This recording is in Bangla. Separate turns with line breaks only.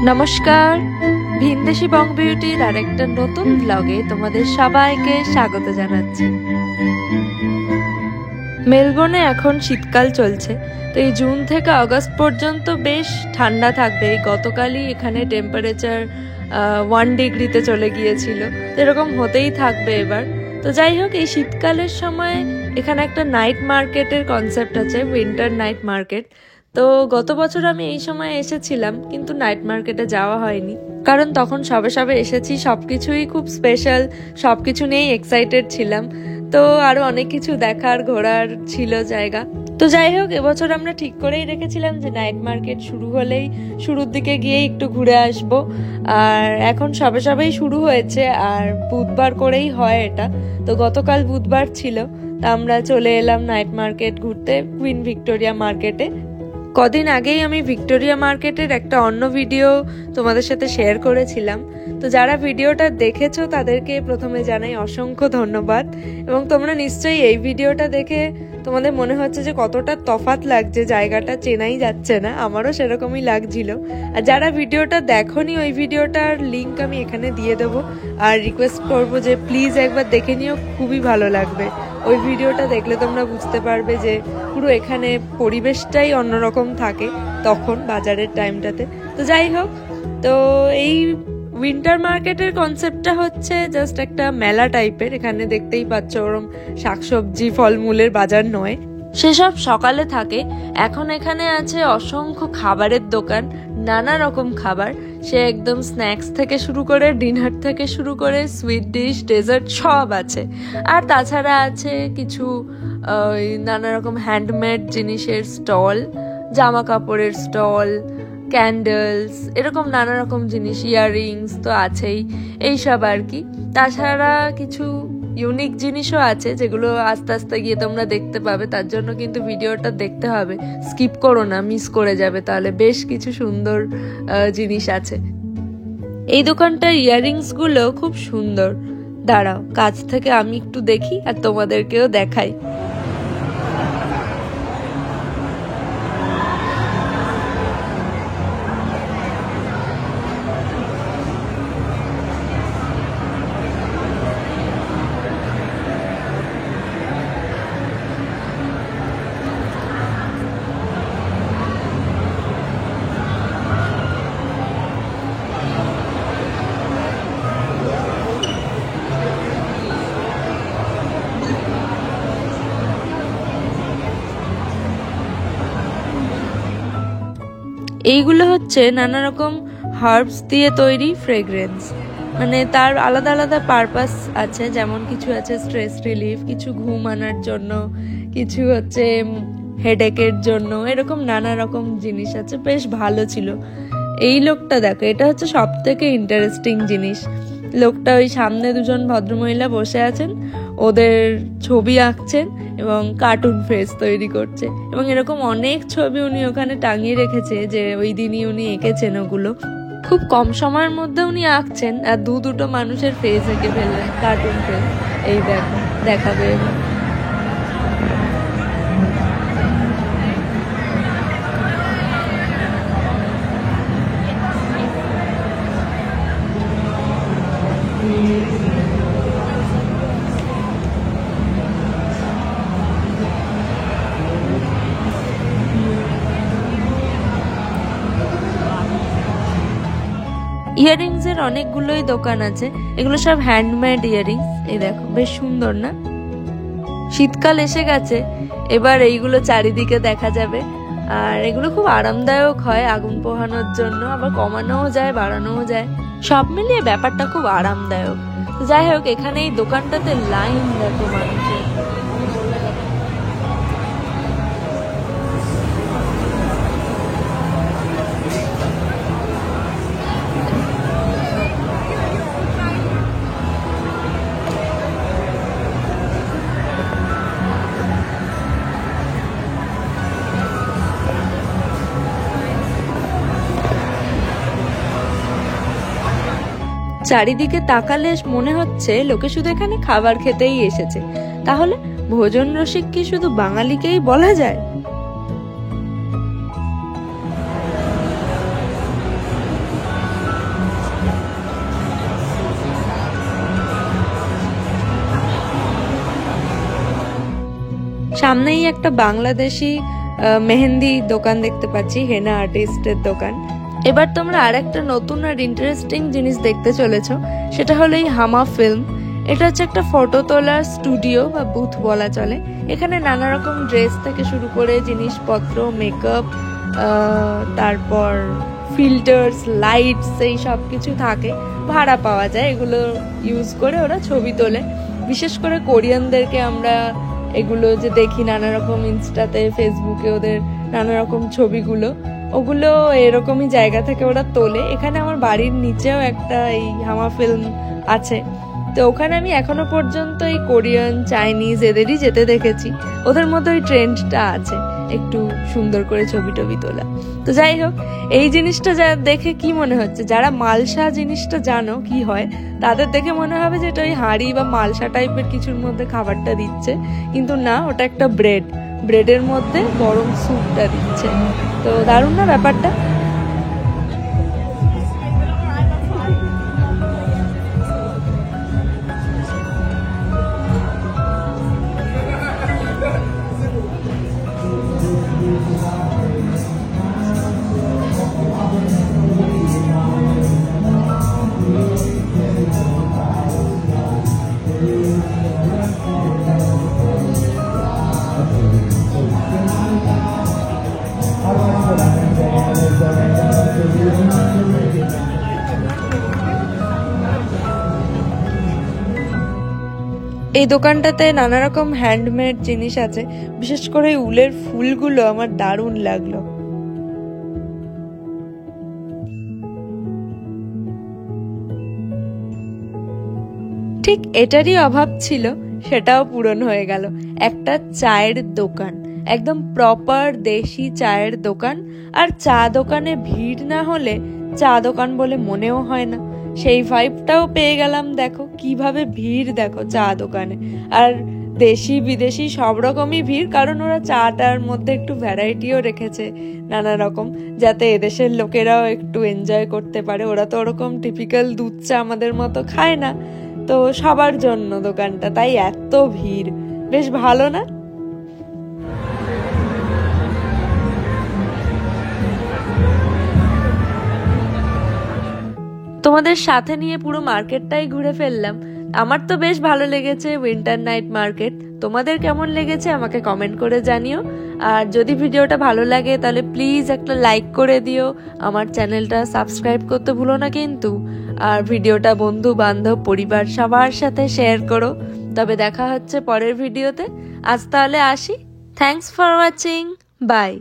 নমস্কার, ভিনদেশি বং বিউটির আরেকটা নতুন ব্লগে তোমাদের সবাইকে স্বাগত জানাচ্ছি। মেলবোর্নে এখন শীতকাল চলছে, তো এই জুন থেকে আগস্ট পর্যন্ত বেশ ঠান্ডা থাকবে। গতকালই এখানে টেম্পারেচার 1 ডিগ্রিতে চলে গিয়েছিল, তো এরকম হতেই থাকবে এবার। তো যাই হোক, এই শীতকালের সময় এখানে একটা নাইট মার্কেটের কনসেপ্ট আছে, উইন্টার নাইট মার্কেট। তো গত বছর আমি এই সময় এসেছিলাম, কিন্তু নাইট মার্কেটে যাওয়া হয়নি, কারণ তখন সবে সবে এসেছি, সবকিছুই খুব স্পেশাল, সবকিছু নিয়েই এক্সাইটেড ছিলাম। তো আরো অনেক কিছু দেখার ঘোরার ছিল জায়গা। তো যাই হোক, এবছর আমরা ঠিক করেই রেখেছিলাম যে নাইট মার্কেট শুরু হলেই শুরুর দিকে গিয়ে একটু ঘুরে আসব। আর এখন সবে সবেই শুরু হয়েছে, আর বুধবার করেই হয় এটা। তো গতকাল বুধবার ছিল, তা আমরা চলে এলাম নাইট মার্কেট ঘুরতে, কুইন ভিক্টোরিয়া মার্কেটে। কদিন আগেই আমি ভিক্টোরিয়া মার্কেটের একটা অন্য ভিডিও তোমাদের সাথে শেয়ার করেছিলাম। তো যারা ভিডিওটা দেখেছো তাদেরকে প্রথমে জানাই অসংখ্য ধন্যবাদ, এবং তোমরা নিশ্চয়ই এই ভিডিওটা দেখে তোমাদের মনে হচ্ছে যে কতটা তফাৎ লাগছে, জায়গাটা চেনাই যাচ্ছে না। আমারও সেরকমই লাগছিল। আর যারা ভিডিওটা দেখোনি, ওই ভিডিওটার লিঙ্ক আমি এখানে দিয়ে দেবো, আর রিকোয়েস্ট করবো যে প্লিজ একবার দেখে নিও, খুবই ভালো লাগবে। ওই ভিডিওটা দেখলে তোমরা বুঝতে পারবে যে পুরো এখানে পরিবেশটাই অন্যরকম থাকে তখন বাজারের টাইমটাতে। তো যাই হোক, তো এই উইন্টার মার্কেটের কনসেপ্টটা হচ্ছে জাস্ট একটা মেলা টাইপের। এখানে দেখতেই পাচ্ছ ওরম শাকসবজি ফলমূলের বাজার নয়, সেসব সকালে থাকে। এখন এখানে আছে অসংখ্য খাবারের দোকান, নানা রকম খাবার, সে একদম স্ন্যাক্স থেকে শুরু করে ডিনার থেকে শুরু করে সুইট ডিশ, ডেজার্ট সব আছে। আর তাছাড়া আছে কিছু নানা রকম হ্যান্ডমেড জিনিসের স্টল, জামা কাপড়ের স্টল, ক্যান্ডেলস, এরকম নানা রকম জিনিস, ইয়াররিংস তো আছেই, এইসব আর কি। তাছাড়া কিছু ইউনিক জিনিসও আছে, যেগুলো আস্তে আস্তে গিয়ে তোমরা দেখতে পাবে। তার জন্য কিন্তু ভিডিওটা দেখতে হবে, স্কিপ করো না, মিস করে যাবে তাহলে। বেশ কিছু সুন্দর জিনিস আছে। এই দোকানটার ইয়াররিংস গুলো খুব সুন্দর। দাঁড়াও, কাছ থেকে আমি একটু দেখি আর তোমাদেরকেও দেখাই। এইগুলো হচ্ছে নানা রকম হার্বস দিয়ে তৈরি ফ্রেগ্রেন্স, মানে তার আলাদা আলাদা পারপাস আছে। যেমন কিছু আছে স্ট্রেস রিলিফ, কিছু ঘুম আনার জন্য, কিছু হচ্ছে হেডেকের জন্য, এরকম নানা রকম জিনিস আছে। বেশ ভালো ছিল। এই লোকটা দেখো, এটা হচ্ছে সব থেকে ইন্টারেস্টিং জিনিস। লোকটা ওই সামনে দুজন ভদ্রমহিলা বসে আছেন, ওদের ছবি আঁকছেন এবং কার্টুন ফেস তৈরি করছে, এবং এরকম অনেক ছবি উনি ওখানে টাঙিয়ে রেখেছে যে ওই দিনই উনি এঁকেছেন ওগুলো। খুব কম সময়ের মধ্যে উনি আঁকছেন, আর দুটো মানুষের ফেস এঁকে ফেললেন, কার্টুন ফেস। এই দেখো, দেখাবে। ইয়াররিংস এর অনেকগুলোই দোকান আছে, এগুলো সব হ্যান্ডমেড ইয়াররিংস। এই দেখো, বেশ সুন্দর না? শীতকাল এসে গেছে, এবার এইগুলো চারিদিকে দেখা যাবে। আর এগুলো খুব আরামদায়ক হয় আগুন পোহানোর জন্য, আবার কমানোও যায়, বাড়ানোও যায়, সব মিলিয়ে ব্যাপারটা খুব আরামদায়ক। যাই হোক, এখানে এই দোকানটাতে লাইন দেখো মানুষের। চারিদিকে তাকালে মনে হচ্ছে লোকে শুধু এখানে খাবার খেতেই এসেছে। তাহলে ভোজন রসিক কি শুধু বাঙালিকেই বলা যায়? সামনেই একটা বাংলাদেশি মেহেন্দি দোকান দেখতে পাচ্ছি, হেনা আর্টিস্টের দোকান। এবার তোমরা আরেকটা নতুন আর ইন্টারেস্টিং জিনিস দেখতে চলেছো, সেটা হলো এই হামা ফিল্ম। এটা হচ্ছে একটা ফটো তোলার স্টুডিও বা বুথ বলা চলে। এখানে নানা রকম ড্রেস থেকে শুরু করে জিনিসপত্র, মেকআপ, তারপর ফিল্টার্স, লাইটস, এই সব কিছু থাকে, ভাড়া পাওয়া যায়। এগুলো ইউজ করে ওরা ছবি তোলে। বিশেষ করে কোরিয়ানদেরকে আমরা এগুলো যে দেখি নানা রকম ইনস্টাতে, ফেসবুকে ওদের নানা রকম ছবিগুলো, ওগুলো এরকমই জায়গা থেকে ওরা তোলে। এখানে আমার বাড়ির নিচেও একটা এই হামা ফিল্ম আছে। তো ওখানে আমি এখনো পর্যন্ত এই কোরিয়ান, চাইনিজ এদেরই যেতে দেখেছি। ওদের মধ্যে ওই ট্রেন্ডটা আছে একটু সুন্দর করে ছবি টবি তোলা। তো যাই হোক, এই জিনিসটা যা দেখে কি মনে হচ্ছে, যারা মালসা জিনিসটা জানো কি হয়, তাদের দেখে মনে হবে যে এটা ওই হাঁড়ি বা মালসা টাইপের কিছুর মধ্যে খাবারটা দিচ্ছে, কিন্তু না, ওটা একটা ব্রেডের মধ্যে গরম স্যুপটা দিচ্ছে। তো দারুণ না ব্যাপারটা? এই দোকানটাতে নানা রকম হ্যান্ডমেড জিনিস আছে, বিশেষ করে উলের ফুলগুলো আমার দারুণ লাগলো। ঠিক এটারই অভাব ছিল, সেটাও পূরণ হয়ে গেল। একটা চায়ের দোকান, একদম প্রপার দেশি চায়ের দোকান। আর চা দোকানে ভিড় না হলে চা দোকান বলে মনেও হয় না, সেই ভাইবটাও পেয়ে গেলাম। দেখো কিভাবে ভিড়, দেখো চা দোকানে। আর দেশি বিদেশি সব রকমই ভিড়, কারণ ওরা চাটার মধ্যে একটু ভ্যারাইটিও রেখেছে নানা রকম, যাতে এদেশের লোকেরাও একটু এনজয় করতে পারে। ওরা তো ওরকম টিপিক্যাল দুধ চা আমাদের মতো খায় না, তো সবার জন্য দোকানটা, তাই এত ভিড়। বেশ ভালো না? তোমাদের সাথে নিয়ে পুরো মার্কেটটাই ঘুরে ফেললাম। আমার তো বেশ ভালো লেগেছে উইন্টার নাইট মার্কেট। তোমাদের কেমন লেগেছে আমাকে কমেন্ট করে জানিও। আর যদি ভিডিওটা ভালো লাগে তাহলে প্লিজ একটা লাইক করে দিও। আমার চ্যানেলটা সাবস্ক্রাইব করতে ভুলো না কিন্তু। আর ভিডিওটা বন্ধু বান্ধব পরিবার সবার সাথে শেয়ার করো। তবে দেখা হচ্ছে পরের ভিডিওতে। আজ তাহলে আসি। Thanks for watching. বাই।